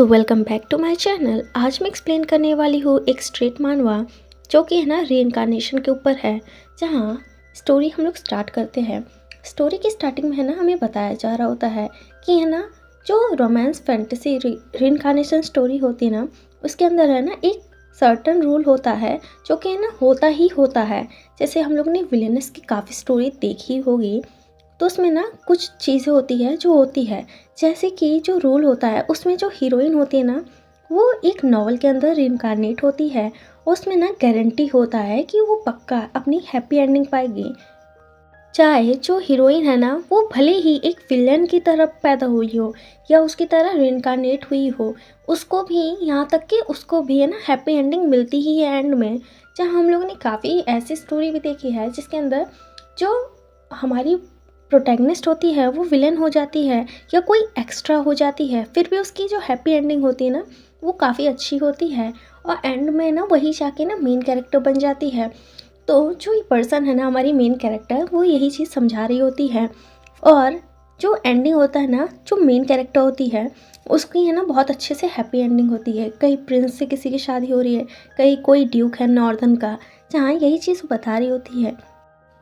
So welcome back to my channel. आज मैं explain करने वाली हूँ एक स्ट्रेट मानवा जो कि है ना रीइंकार्नेशन के ऊपर है। जहाँ स्टोरी हम लोग स्टार्ट करते हैं। स्टोरी की स्टार्टिंग में है ना हमें बताया जा रहा होता है कि है ना जो रोमांस फैंटेसी रीइंकार्नेशन स्टोरी होती है ना उसके अंदर है ना एक सर्टन रूल होता है जो कि है ना होता ही होता है। जैसे हम लोग ने विलेनस की काफ़ी स्टोरी देखी होगी तो उसमें ना कुछ चीज़ें होती है जो होती है। जैसे कि जो रोल होता है उसमें जो हीरोइन होती है ना वो एक नॉवल के अंदर रिइंकार्नेट होती है। उसमें ना गारंटी होता है कि वो पक्का अपनी हैप्पी एंडिंग पाएगी। चाहे जो हीरोइन है ना वो भले ही एक विलन की तरफ पैदा हुई हो या उसकी तरह रिइंकार्नेट हुई हो, उसको भी यहाँ तक कि उसको भी है ना हैप्पी एंडिंग मिलती ही है एंड में। जहाँ हम लोगों ने काफ़ी ऐसी स्टोरी भी देखी है जिसके अंदर जो हमारी प्रोटैगनिस्ट होती है वो विलन हो जाती है या कोई एक्स्ट्रा हो जाती है, फिर भी उसकी जो हैप्पी एंडिंग होती है ना वो काफ़ी अच्छी होती है और एंड में ना वही जाके ना मेन कैरेक्टर बन जाती है। तो जो ये पर्सन है ना हमारी मेन कैरेक्टर वो यही चीज़ समझा रही होती है। और जो एंडिंग होता है ना जो मेन कैरेक्टर होती है उसकी है ना बहुत अच्छे से हैप्पी एंडिंग होती है। कहीं प्रिंस से किसी की शादी हो रही है, कहीं कोई ड्यूक है नॉर्दर्न का, जहाँ यही चीज़ वो बता रही होती है।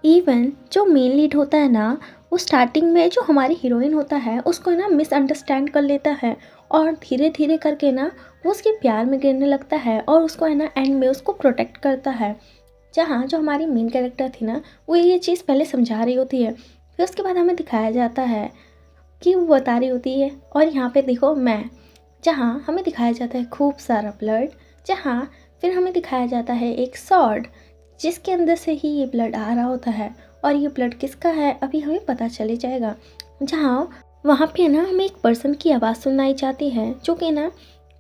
इवन जो मेन लीड होता है ना वो स्टार्टिंग में जो हमारी हीरोइन होता है उसको ना मिसअंडरस्टैंड कर लेता है और धीरे धीरे करके ना वो उसके प्यार में गिरने लगता है और उसको है ना एंड में उसको प्रोटेक्ट करता है। जहाँ जो हमारी मेन कैरेक्टर थी ना वो ये चीज़ पहले समझा रही होती है, फिर उसके बाद हमें दिखाया जाता है कि वो बता रही होती है और यहाँ पे देखो मैं, जहाँ हमें दिखाया जाता है खूब सारा ब्लड। जहाँ फिर हमें दिखाया जाता है एक सॉर्ड जिसके अंदर से ही ये ब्लड आ रहा होता है और ये ब्लड किसका है अभी हमें पता चले जाएगा। जहाँ वहाँ पे ना हमें एक पर्सन की आवाज़ सुनाई जाती है जो कि ना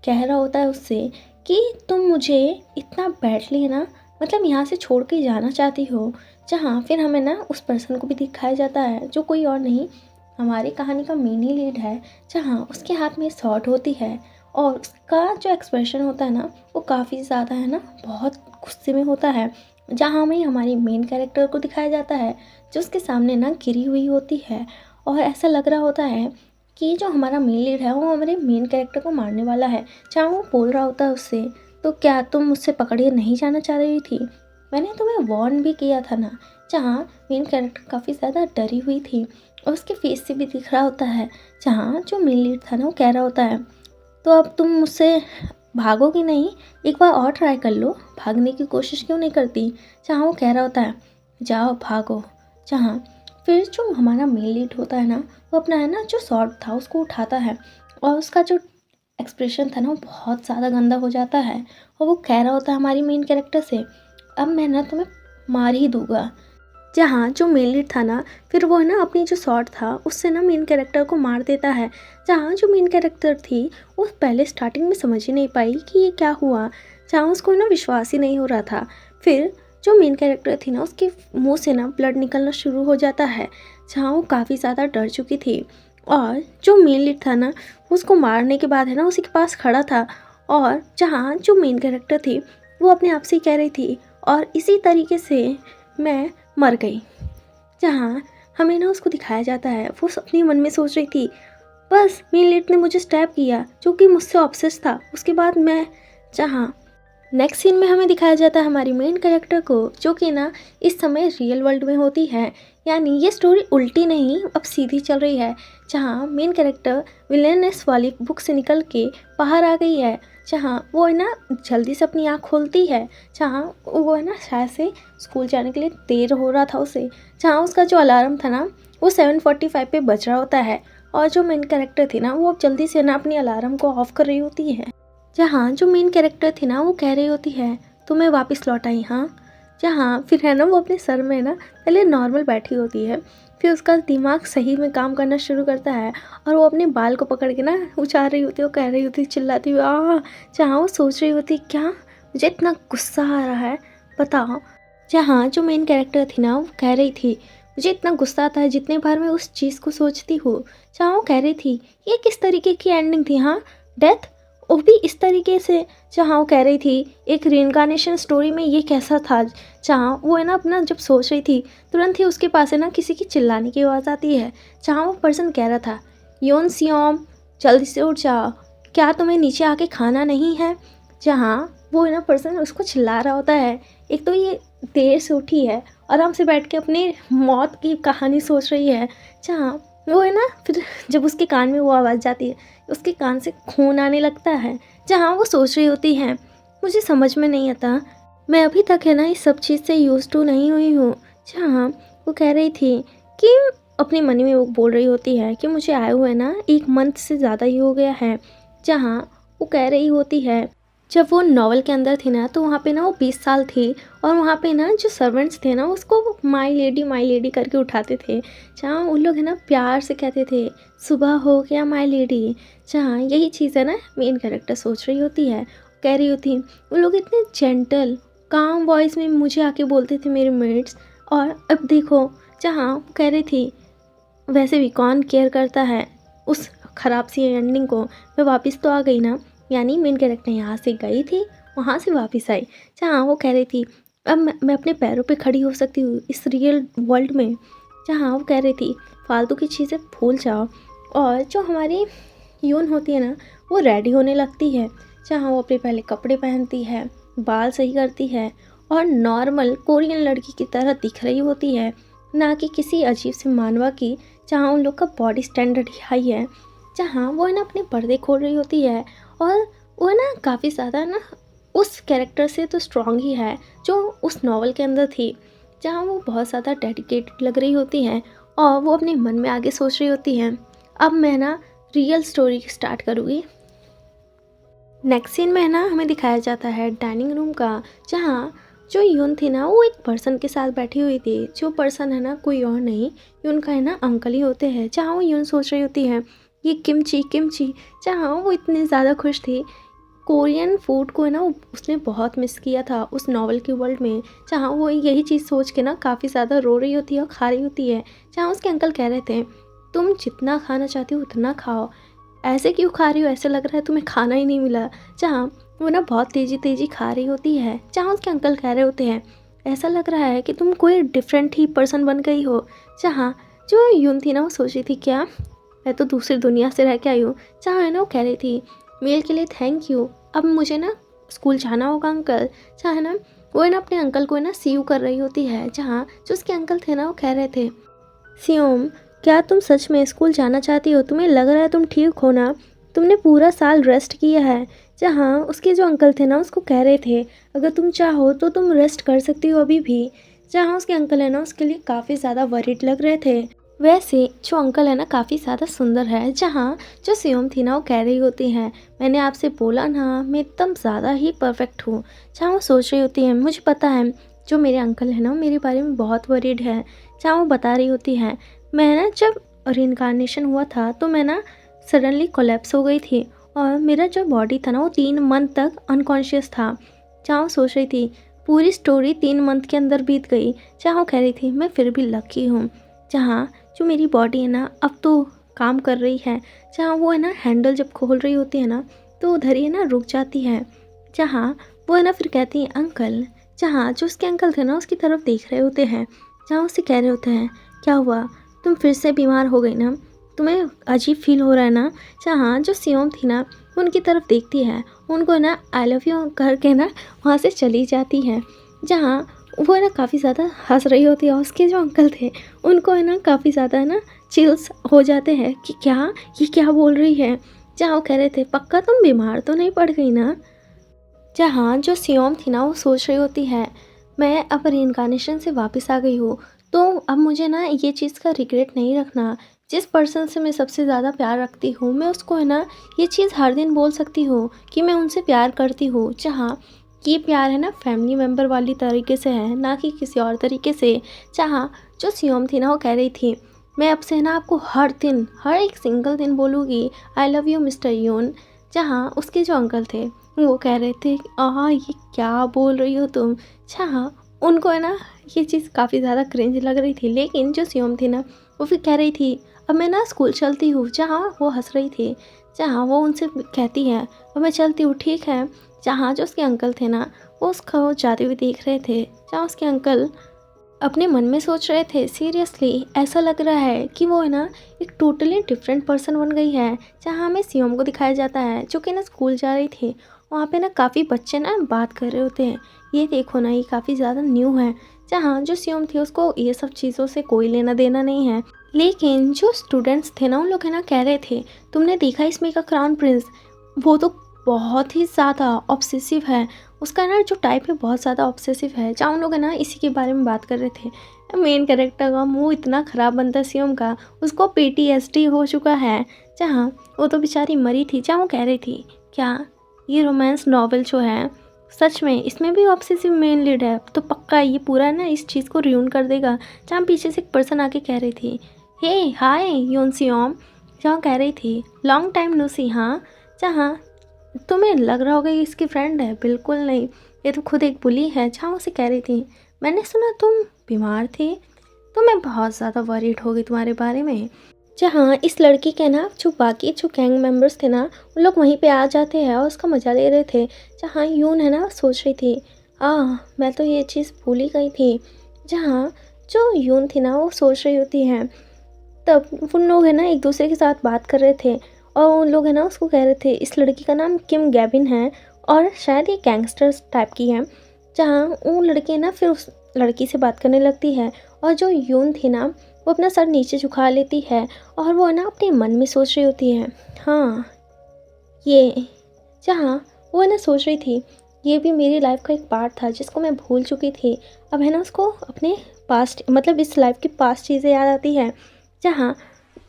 कह रहा होता है उससे कि तुम मुझे इतना बैडली ना मतलब यहाँ से छोड़ के जाना चाहती हो। जहाँ फिर हमें ना उस पर्सन को भी दिखाया जाता है जो कोई और नहीं हमारी कहानी का मेन ही लीड है। जहाँ उसके हाथ में शॉर्ट होती है और उसका जो एक्सप्रेशन होता है ना वो काफ़ी ज़्यादा है ना बहुत गुस्से में होता है। जहाँ हमें हमारी मेन कैरेक्टर को दिखाया जाता है जो उसके सामने ना गिरी हुई होती है और ऐसा लग रहा होता है कि जो हमारा मेन लीड है वो हमारे मेन कैरेक्टर को मारने वाला है। जहाँ वो बोल रहा होता है उससे, तो क्या तुम मुझसे पकड़े नहीं जाना चाह रही थी, मैंने तुम्हें वार्न भी किया था ना। जहाँ मेन कैरेक्टर काफ़ी ज़्यादा डरी हुई थी और उसके फेस से भी दिख रहा होता है। जहाँ जो मेन लीड था ना वो कह रहा होता है तो अब तुम मुझसे भागोगी नहीं, एक बार और ट्राई कर लो, भागने की कोशिश क्यों नहीं करती। जहाँ वो कह रहा होता है जाओ भागो। जहाँ फिर जो हमारा मेन लीड होता है ना वो अपना है ना जो शॉर्ट था उसको उठाता है और उसका जो एक्सप्रेशन था ना वो बहुत ज़्यादा गंदा हो जाता है और वो कह रहा होता है हमारी मेन कैरेक्टर से अब मैं ना तुम्हें मार ही दूंगा। जहाँ जो मेन लीड था ना फिर वो है ना अपनी जो शॉट था उससे ना मेन कैरेक्टर को मार देता है। जहाँ जो मेन कैरेक्टर थी वो पहले स्टार्टिंग में समझ ही नहीं पाई कि ये क्या हुआ। जहाँ उसको ना विश्वास ही नहीं हो रहा था। फिर जो मेन कैरेक्टर थी ना उसके मुंह से ना ब्लड निकलना शुरू हो जाता है। जहाँ वो काफ़ी ज़्यादा डर चुकी थी और जो मेन लीड था ना उसको मारने के बाद है ना उसी के पास खड़ा था और जहाँ जो मेन कैरेक्टर थी वो अपने आप से ही कह रही थी और इसी तरीके से मैं मर गई। जहाँ हमें ना उसको दिखाया जाता है वो अपने मन में सोच रही थी बस मेन लीड ने मुझे स्टैब किया जो कि मुझसे ऑब्सेस था, उसके बाद मैं। जहाँ नेक्स्ट सीन में हमें दिखाया जाता है हमारी मेन कैरेक्टर को जो कि ना इस समय रियल वर्ल्ड में होती है, यानी ये स्टोरी उल्टी नहीं अब सीधी चल रही है। जहाँ मेन कैरेक्टर विलेनस वाली बुक से निकल के बाहर आ गई है। जहाँ वो है ना जल्दी से अपनी आँख खोलती है। जहाँ वो है ना शायद से स्कूल जाने के लिए देर हो रहा था उसे। जहाँ उसका जो अलार्म था ना वो 7:45 पे बज रहा होता है और जो मेन कैरेक्टर थी ना वो अब जल्दी से ना अपनी अलार्म को ऑफ कर रही होती है। जहाँ जो मेन कैरेक्टर थी ना वो कह रही होती है तो मैं वापस लौट आई हाँ। जहाँ फिर है ना वो अपने सर में ना पहले नॉर्मल बैठी होती है, फिर उसका दिमाग सही में काम करना शुरू करता है और वो अपने बाल को पकड़ के ना उछाल रही होती है, वो कह रही होती चिल्लाती हुई आ। जहाँ वो सोच रही होती क्या मुझे इतना गुस्सा आ रहा है बताओ। जहाँ जो मेन कैरेक्टर थी ना वो कह रही थी मुझे इतना गुस्सा आता है जितने बार मैं उस चीज़ को सोचती हूँ। जहाँ वो कह रही थी ये किस तरीके की एंडिंग थी हाँ, डेथ, वो भी इस तरीके से। जहाँ वो कह रही थी एक रीइंकार्नेशन स्टोरी में ये कैसा था। जहाँ वो है ना अपना जब सोच रही थी तुरंत ही उसके पास है ना किसी की चिल्लाने की आवाज़ आती है। जहाँ वो पर्सन कह रहा था योन सियोम जल्दी से उठ जाओ, क्या तुम्हें नीचे आके खाना नहीं है। जहाँ वो है ना पर्सन उसको चिल्ला रहा होता है। एक तो ये देर से उठी है, आराम से बैठ के अपनी मौत की कहानी सोच रही है। जहाँ वो है ना फिर जब उसके कान में वो आवाज़ जाती है, उसके कान से खून आने लगता है। जहाँ वो सोच रही होती है, मुझे समझ में नहीं आता, मैं अभी तक है ना इस सब चीज़ से यूज़ टू नहीं हुई हूँ। जहाँ वो कह रही थी कि अपनी मन में वो बोल रही होती है कि मुझे आए हुए ना 1 मंथ से ज़्यादा ही हो गया है। जहाँ वो कह रही होती है, जब वो नॉवल के अंदर थी ना तो वहाँ पे ना वो 20 साल थी, और वहाँ पे ना जो सर्वेंट्स थे ना उसको माई लेडी करके उठाते थे। जहाँ उन लोग है ना प्यार से कहते थे, सुबह हो गया माई लेडी। जहाँ यही चीज़ है ना मेन कैरेक्टर सोच रही होती है, कह रही होती उन लोग इतने जेंटल काम वॉइस में मुझे आके बोलते थे मेरे मेट्स, और अब देखो। जहाँ वो कह रही थी, वैसे भी कौन केयर करता है उस ख़राब सी एंडिंग को, मैं वापस तो आ गई ना। यानी मेन कैरेक्टर यहाँ से गई थी, वहाँ से वापस आई। जहाँ वो कह रही थी, अब मैं अपने पैरों पे खड़ी हो सकती हूँ इस रियल वर्ल्ड में। जहाँ वो कह रही थी, फालतू की चीज़ें भूल जाओ। और जो हमारी यून होती है ना वो रेडी होने लगती है। जहाँ वो अपने पहले कपड़े पहनती है, बाल सही करती है, और नॉर्मल कोरियन लड़की की तरह दिख रही होती है, ना कि किसी अजीब से मानवा की। जहाँ उन लोग का बॉडी स्टैंडर्ड हाई है। जहाँ वो है ना अपने पर्दे खोल रही होती है, और वो है ना काफ़ी ज़्यादा ना उस कैरेक्टर से तो स्ट्रॉन्ग ही है जो उस नॉवल के अंदर थी। जहाँ वो बहुत ज़्यादा डेडिकेटेड लग रही होती है, और वो अपने मन में आगे सोच रही होती है, अब मैं ना रियल स्टोरी स्टार्ट करूँगी। नेक्स्ट सीन में है ना हमें दिखाया जाता है डाइनिंग रूम का। जहाँ जो यून थी ना वो एक पर्सन के साथ बैठी हुई थी। जो पर्सन है ना कोई और नहीं, यून का है ना अंकल ही होते हैं। जहाँ वो यून सोच रही होती है, ये किमची किमची। जहाँ वो इतनी ज़्यादा खुश थी, कोरियन फूड को है ना उसने बहुत मिस किया था उस नॉवल की वर्ल्ड में। जहाँ वो यही चीज़ सोच के ना काफ़ी ज़्यादा रो रही होती है और खा रही होती है। जहाँ उसके अंकल कह रहे थे, तुम जितना खाना चाहती हो उतना खाओ, ऐसे क्यों खा रही हो, ऐसे लग रहा है तुम्हें खाना ही नहीं मिला। जहाँ वो ना बहुत तेज़ी तेज़ी खा रही होती है। जहाँ उसके अंकल कह रहे होते हैं, ऐसा लग रहा है कि तुम कोई डिफरेंट ही पर्सन बन गई हो। जहाँ जो यून थी ना वो सोच रही थी, क्या मैं तो दूसरी दुनिया से रह के आई हूँ। जहाँ है ना वो कह रही थी, मेल के लिए थैंक यू, अब मुझे ना स्कूल जाना होगा अंकल। जहाँ है ना वो है ना अपने अंकल को है ना सी यू कर रही होती है। जहाँ जो उसके अंकल थे ना वो कह रहे थे, सियोम क्या तुम सच में स्कूल जाना चाहती हो, तुम्हें लग रहा है तुम ठीक हो ना, तुमने पूरा साल रेस्ट किया है। जहाँ उसके जो अंकल थे ना उसको कह रहे थे, अगर तुम चाहो तो तुम रेस्ट कर सकती हो अभी भी। जहाँ उसके अंकल है ना उसके लिए काफ़ी ज़्यादा वरीड लग रहे थे। वैसे जो अंकल है ना काफ़ी ज़्यादा सुंदर है। जहाँ जो सियोम थी ना वो कह रही होती है, मैंने आपसे बोला ना मैं एकदम ज़्यादा ही परफेक्ट हूँ। जहाँ वो सोच रही होती है, मुझे पता है जो मेरे अंकल है ना वो मेरे बारे में बहुत वरीड है। जहाँ वो बता रही होती है, मैं ना जब रीइंकार्नेशन हुआ था तो मैं ना सडनली कोलैप्स हो गई थी, और मेरा जो बॉडी था ना वो 3 मंथ तक अनकॉन्शियस था। जहाँ वो सोच रही थी, पूरी स्टोरी 3 मंथ के अंदर बीत गई। जहाँ वो कह रही थी, मैं फिर भी लकी हूँ। जहाँ जो मेरी बॉडी है ना अब तो काम कर रही है। जहाँ वो है ना हैंडल जब खोल रही होती है ना तो उधर ही है ना रुक जाती है। जहाँ वो है ना फिर कहती है, अंकल। जहाँ जो उसके अंकल थे ना उसकी तरफ देख रहे होते हैं। जहाँ उससे कह रहे होते हैं, क्या हुआ, तुम फिर से बीमार हो गई ना, तुम्हें अजीब फील हो रहा है ना। जहाँ जो सियोम थी ना उनकी तरफ देखती है, उनको ना आई लव यू करके ना वहाँ से चली जाती है। जहाँ वो है ना काफ़ी ज़्यादा हंस रही होती है, और उसके जो अंकल थे उनको है ना काफ़ी ज़्यादा है ना चिल्स हो जाते हैं कि क्या ये क्या बोल रही है। जहाँ वो कह रहे थे, पक्का तुम बीमार तो नहीं पड़ गई ना। जहाँ जो सियोम थी ना वो सोच रही होती है, मैं अब रीइंकार्नेशन से वापस आ गई हूँ, तो अब मुझे ना ये चीज़ का रिग्रेट नहीं रखना। जिस पर्सन से मैं सबसे ज़्यादा प्यार रखती हूँ मैं उसको है ना ये चीज़ हर दिन बोल सकती हूँ कि मैं उनसे प्यार करती हूँ। जहाँ ये प्यार है ना फैमिली मेम्बर वाली तरीके से है, ना कि किसी और तरीके से। जहाँ जो सियोम थी ना वो कह रही थी, मैं अब से है ना आपको हर दिन हर एक सिंगल दिन बोलूँगी, आई लव यू मिस्टर यून। जहाँ उसके जो अंकल थे वो कह रहे थे, ये क्या बोल रही हो तुम। जहाँ उनको है ना ये चीज़ काफ़ी ज़्यादा क्रिंज लग रही थी, लेकिन जो सियोम थी ना वो फिर कह रही थी, अब मैं ना स्कूल चलती हूँ। जहाँ वो हंस रही थी। जहाँ वो उनसे कहती है, अब मैं चलती हूँ, ठीक है। जहाँ जो उसके अंकल थे ना वो उसको जाते हुए देख रहे थे। जहाँ उसके अंकल अपने मन में सोच रहे थे सीरियसली ऐसा लग रहा है कि वो है ना एक टोटली डिफरेंट पर्सन बन गई है। जहाँ हमें सियोम को दिखाया जाता है जो कि ना स्कूल जा रही थी। वहाँ पे ना काफ़ी बच्चे ना बात कर रहे होते हैं। ये देखो ना, ये काफ़ी ज़्यादा न्यू है। जहाँ जो सियोम थी उसको ये सब चीज़ों से कोई लेना देना नहीं है, लेकिन जो स्टूडेंट्स थे ना उन लोग है ना कह रहे थे तुमने देखा इसमें का क्राउन प्रिंस, वो तो बहुत ही ज़्यादा ऑब्सेसिव है। उसका ना जो टाइप है बहुत ज़्यादा ऑब्सेसिव है। जहाँ उन लोग है ना इसी के बारे में बात कर रहे थे। मेन कैरेक्टर का मुंह इतना ख़राब बनता है सियोम का, उसको पीटीएसडी हो चुका है। जहाँ वो तो बेचारी मरी थी। जहाँ वो कह रही थी क्या ये रोमांस नॉवेल जो है सच में इसमें भी ऑब्सेसिव मेन लीड है, तो पक्का ये पूरा ना इस चीज़ को रियून कर देगा। जहाँ पीछे से एक पर्सन आके कह रही थी हे हाय योन सियोम। जहाँ कह रही थी लॉन्ग टाइम नो सी। हाँ, जहाँ तुम्हें लग रहा होगा ये इसकी फ्रेंड है, बिल्कुल नहीं, ये तो खुद एक बुली है। जहाँ उसे कह रही थी मैंने सुना तुम बीमार थी, तो मैं बहुत ज़्यादा वरीड हो गई तुम्हारे बारे में। जहाँ इस लड़की के ना जो बाकी जो गैंग मेंबर्स थे ना उन लोग वहीं पे आ जाते हैं और उसका मज़ा ले रहे थे। जहाँ यून है ना सोच रही थी मैं तो ये चीज़ भूल ही गई थी। जहाँ जो यून थी ना वो सोच रही होती है, तब उन लोग है ना एक दूसरे के साथ बात कर रहे थे और उन लोग है ना उसको कह रहे थे इस लड़की का नाम किम गैबिन है और शायद ये गैंगस्टर्स टाइप की है। जहाँ वो लड़की है ना फिर उस लड़की से बात करने लगती है और जो यून थी ना वो अपना सर नीचे झुका लेती है और वो है ना अपने मन में सोच रही होती है हाँ ये, जहाँ वो है ना सोच रही थी ये भी मेरी लाइफ का एक पार्ट था जिसको मैं भूल चुकी थी। अब है ना उसको अपने पास्ट मतलब इस लाइफ की पास्ट चीज़ें याद आती है। जहाँ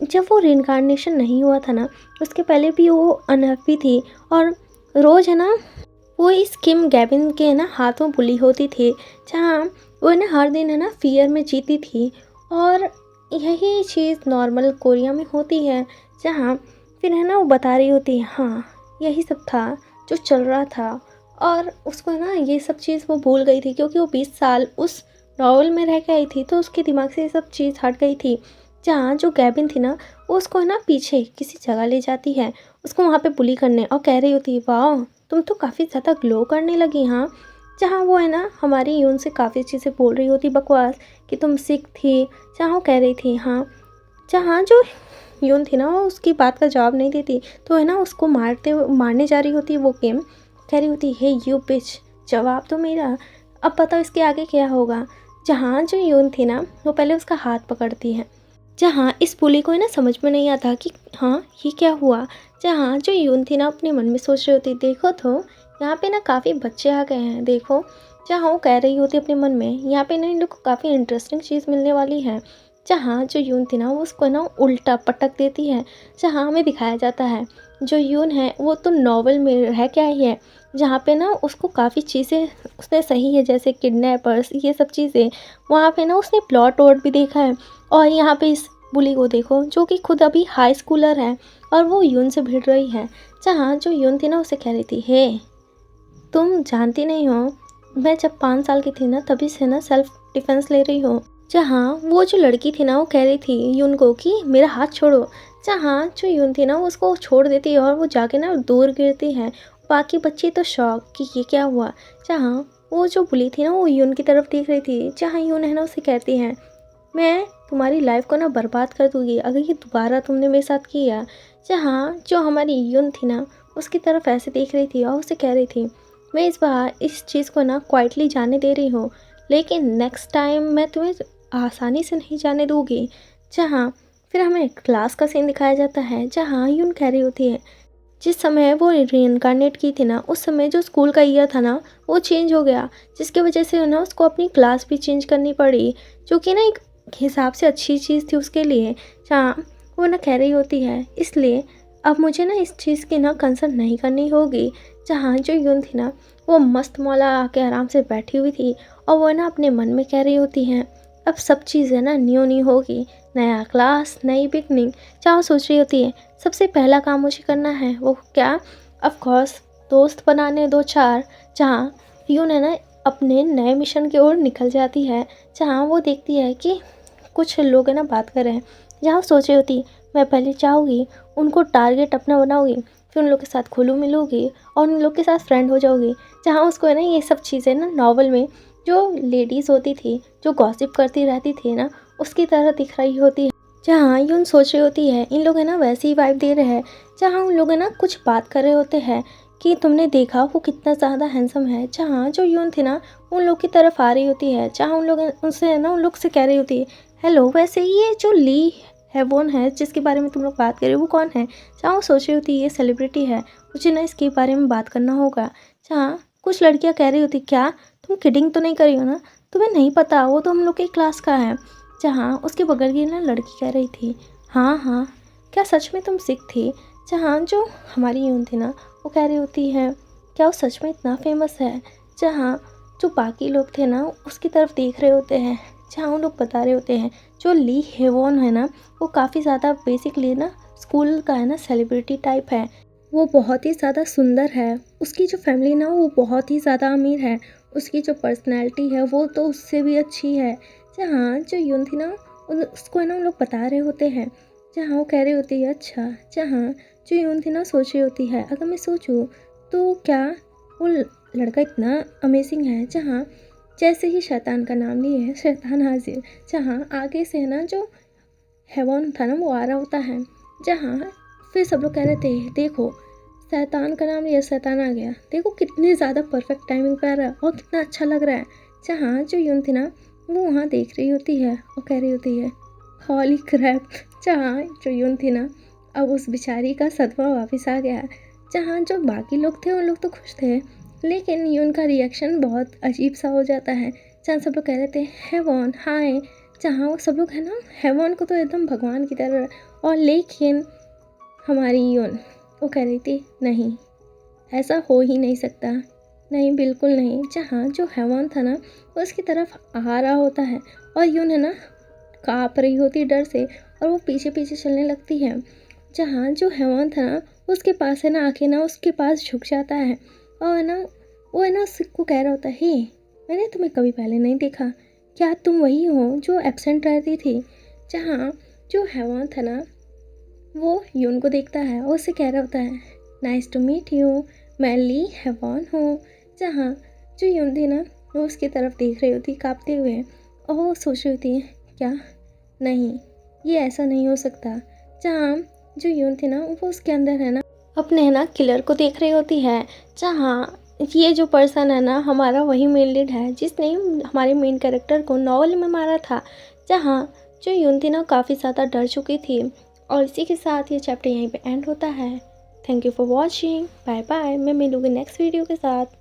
जब वो रिइंकार्नेशन नहीं हुआ था ना उसके पहले भी वो अनहैप्पी थी और रोज़ है ना वो इस किम गैबिन के है ना हाथों बुली होती थी। जहाँ वो है ना हर दिन है ना फियर में जीती थी और यही चीज़ नॉर्मल कोरिया में होती है। जहाँ फिर है ना वो बता रही होती है हाँ यही सब था जो चल रहा था और उसको है ना ये सब चीज़ वो भूल गई थी क्योंकि वो 20 साल उस नॉवल में रह के आई थी, तो उसके दिमाग से ये सब चीज़ हट गई थी। जहाँ जो गैबिन थी ना वो उसको है ना पीछे किसी जगह ले जाती है, उसको वहाँ पे बुली करने और कह रही होती है वाह तुम तो काफ़ी ज़्यादा ग्लो करने लगी। हाँ, जहाँ वो है ना हमारी यून से काफ़ी चीज़ें बोल रही होती बकवास कि तुम सिक थी। जहाँ वो कह रही थी हाँ, जहाँ जो यून थी ना वो उसकी बात का जवाब नहीं देती, तो है ना उसको मारने जा रही होती है वो किम। कह रही होती हे यू बिच, जवाब तो मेरा, अब बताओ इसके आगे क्या होगा। जहाँ जो यून थी ना वो पहले उसका हाथ पकड़ती है। जहाँ इस बुली को है ना समझ में नहीं आता कि हाँ ये क्या हुआ। जहाँ जो यून थी ना अपने मन में सोच रही होती देखो तो यहाँ पे ना काफ़ी बच्चे आ गए हैं देखो। जहाँ वो कह रही होती अपने मन में यहाँ पे ना इन लोग को काफ़ी इंटरेस्टिंग चीज़ मिलने वाली है। जहाँ जो यून थी ना वो उसको ना उल्टा पटक देती है। जहाँ हमें दिखाया जाता है जो यून है वो तो नॉवल में रह के आई है, जहाँ पे ना उसको काफ़ी चीज़ें उसने सही है जैसे किडनैपर्स ये सब चीज़ें, वहाँ पे ना उसने प्लॉट वॉट भी देखा है। और यहाँ पे इस बुली को देखो जो कि खुद अभी हाई स्कूलर है और वो यून से भिड़ रही है। जहाँ जो यून थी ना उसे कह रही थी हे तुम जानती नहीं हो मैं जब 5 साल की थी ना तभी से ना सेल्फ डिफेंस ले रही हो। जहाँ वो जो लड़की थी ना वो कह रही थी यून को कि मेरा हाथ छोड़ो। जहाँ जो यून थी ना वो उसको छोड़ देती है और वो जाके ना दूर गिरती है। बाकी बच्चे तो शौक कि ये क्या हुआ। जहाँ वो जो बुली थी ना वो यून की तरफ देख रही थी। जहाँ यून है ना उसे कहती है मैं तुम्हारी लाइफ को ना बर्बाद कर दूँगी अगर ये दोबारा तुमने मेरे साथ किया। जहाँ जो हमारी यून थी ना उसकी तरफ ऐसे देख रही थी और उसे कह रही थी मैं इस बार इस चीज़ को ना क्वाइटली जाने दे रही हूँ, लेकिन नेक्स्ट टाइम मैं तुम्हें आसानी से नहीं जाने दूँगी। जहाँ फिर हमें क्लास का सीन दिखाया जाता है। जहाँ यून कह रही होती है जिस समय वो रीइंकार्नेट की थी ना उस समय जो स्कूल का ईयर था ना वो चेंज हो गया, जिसकी वजह से ना उसको अपनी क्लास भी चेंज करनी पड़ी, जो कि ना एक हिसाब से अच्छी चीज़ थी उसके लिए। जहाँ वो ना कह रही होती है इसलिए अब मुझे ना इस चीज़ की ना कंसर्न नहीं करनी होगी। जहाँ जो यून थी ना वो मस्त मौला आके आराम से बैठी हुई थी और वो ना अपने मन में कह रही होती हैं अब सब चीज़ें ना न्यू न्यू होगी, नया क्लास नई बिगनिंग। चाहो सोच रही होती है सबसे पहला काम मुझे करना है वो क्या, ऑफ कोर्स दोस्त बनाने दो चार। जहाँ यून है ना अपने नए मिशन की ओर निकल जाती है। जहाँ वो देखती है कि कुछ लोग है ना बात कर रहे हैं। जहाँ वो सोच रही होती मैं पहले चाहूँगी उनको टारगेट अपना बनाऊँगी, फिर उन लोग के साथ घुलू मिलूँगी और उन लोग के साथ फ्रेंड हो जाऊँगी। जहाँ उसको है ना ये सब चीज़ें ना नॉवल में जो लेडीज़ होती थी, जो गॉसिप करती रहती थी ना, उसकी तरह दिख रही होती है। जहाँ यून सोच रही होती है इन लोग है ना वैसी ही वाइब दे रहे हैं। जहाँ उन लोग है ना कुछ बात कर रहे होते हैं कि तुमने देखा वो कितना ज़्यादा हैंडसम है। जहाँ जो यून थी ना उन लोग की तरफ आ रही होती है। जहाँ उन लोग उनसे है ना उन लोग से कह रही होती है, हेलो वैसे ये जो ली हेवॉन है जिसके बारे में तुम लोग बात कर रहे हो वो कौन है। जहाँ वो सोच रही होती है ये सेलिब्रिटी है, मुझे ना इसके बारे में बात करना होगा। जहाँ कुछ लड़कियाँ कह रही होती, क्या तुम किडिंग तो नहीं कर रही हो ना, तुम्हें नहीं पता वो तो हम लोग की क्लास का है। जहाँ उसके बगल की ना लड़की कह रही थी, हाँ हाँ क्या सच में तुम सिख थी। जहाँ जो हमारी यून थी ना वो कह रही होती है, क्या वो सच में इतना फेमस है। जहाँ जो बाकी लोग थे ना उसकी तरफ देख रहे होते हैं। जहाँ वो लोग बता रहे होते हैं जो ली हेवॉन है ना वो काफ़ी ज़्यादा बेसिकली ना स्कूल का है ना सेलिब्रिटी टाइप है। वो बहुत ही ज़्यादा सुंदर है, उसकी जो फैमिली ना वो बहुत ही ज़्यादा अमीर है, उसकी जो पर्सनैलिटी है वो तो उससे भी अच्छी है। जहाँ जो यून थी ना उसको है ना उन लोग बता रहे होते हैं। जहाँ वो कह रही होती है, अच्छा। जहाँ जो यून थी ना सोच रही होती है, अगर मैं सोचूं तो क्या वो लड़का इतना अमेजिंग है। जहाँ जैसे ही शैतान का नाम लिए है शैतान हाजिर। जहाँ आगे से है ना जो हेवॉन था ना वो आ रहा होता है। जहाँ फिर सब लोग कह रहे थे, देखो शैतान का नाम लिया शैतान आ गया, देखो कितनी ज़्यादा परफेक्ट टाइमिंग पे आ रहा है और कितना अच्छा लग रहा है। जहाँ जो यून थी ना वो वहाँ देख रही होती है और कह रही होती है, हॉली क्रैप। जहाँ जो यून थी ना अब उस बेचारी का सदमा वापस आ गया। जहाँ जो बाकी लोग थे उन लोग तो खुश थे, लेकिन यून का रिएक्शन बहुत अजीब सा हो जाता है। जहाँ सब लोग कह रहे थे, हेवॉन हाय। जहाँ वो सब लोग है ना हेवॉन को तो एकदम भगवान की तरह, और लेकिन हमारी यून वो कह रही थी, नहीं ऐसा हो ही नहीं सकता, नहीं बिल्कुल नहीं। जहाँ जो हेवॉन था ना वो उसकी तरफ आ रहा होता है और यून है ना काँप रही होती डर से और वो पीछे पीछे चलने लगती है। जहाँ जो हेवॉन था ना उसके पास है ना आके ना उसके पास झुक जाता है और है ना वो है ना उसको कह रहा होता है, हे मैंने तुम्हें कभी पहले नहीं देखा, क्या तुम वही हो जो एब्सेंट रहती थी। जहाँ जो हेवॉन था ना वो यून को देखता है और उससे कह रहा होता है, नाइस टू मीट यू, मैं ली हेवॉन हूँ। जहाँ जो यून थी ना वो उसकी तरफ देख रही होती काँपते हुए और वो सोच रही होती है, क्या नहीं ये ऐसा नहीं हो सकता। जहाँ जो यून थी ना वो उसके अंदर है ना अपने है ना किलर को देख रही होती है। जहाँ ये जो पर्सन है ना हमारा वही मेन लीड है जिसने हमारे मेन कैरेक्टर को नॉवल में मारा था। जहाँ जो यून थी ना काफ़ी ज़्यादा डर चुकी थी। और इसी के साथ ये चैप्टर यहीं पे एंड होता है। Thank you for watching, bye bye. मैं मिलूँगी नेक्स्ट वीडियो के साथ।